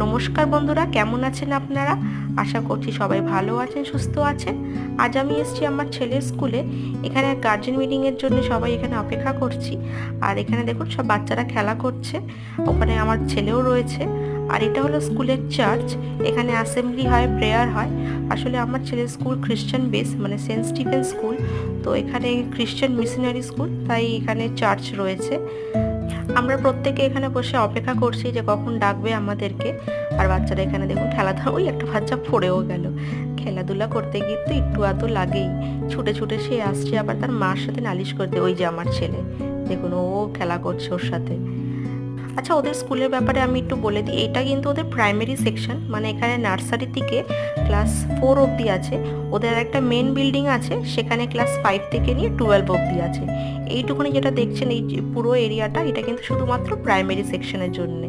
নমস্কার বন্ধুরা, কেমন আছেন আপনারা? আশা করছি সবাই ভালো আছেন, সুস্থ আছেন। আজ আমি এসেছি আমার ছেলের স্কুলে। এখানে গার্জেন মিটিংয়ের জন্য সবাই এখানে অপেক্ষা করছি। আর এখানে দেখুন সব বাচ্চারা খেলা করছে, ওখানে আমার ছেলেও রয়েছে। আর এটা হলো স্কুলের চার্চ। এখানে অ্যাসেম্বলি হয়, প্রেয়ার হয়। আসলে আমার ছেলের স্কুল খ্রিশ্চান বেস, মানে সেন্ট স্টিফেন স্কুল। তো এখানে খ্রিশ্চান মিশনারি স্কুল, তাই এখানে চার্চ রয়েছে। আমরা প্রত্যেকে এখানে বসে অপেক্ষা করছি যে কখন ডাকবে আমাদেরকে। আর বাচ্চারা এখানে দেখুন খেলাধুলা, ওই একটা বাচ্চা পড়েও গেল। খেলাধুলা করতে গিয়ে তো একটু আধটু লাগেই। ছুটে ছুটে সে আসছে, আবার তার মার সাথে নালিশ করতে। ওই যে আমার ছেলে, দেখুন ও খেলা করছে ওর সাথে। আচ্ছা, ওদের স্কুলের ব্যাপারে আমি একটু বলে দিই। এটা কিন্তু ওদের প্রাইমারি সেকশন, মানে এখানে নার্সারি থেকে ক্লাস 4 অবধি আছে। ওদের একটা মেন বিল্ডিং আছে, সেখানে ক্লাস 5 থেকে নিয়ে 12 অবধি আছে। এইটুকুনি যেটা দেখছেন, এই যে পুরো এরিয়াটা, এটা কিন্তু শুধুমাত্র প্রাইমারি সেকশনের জন্যে।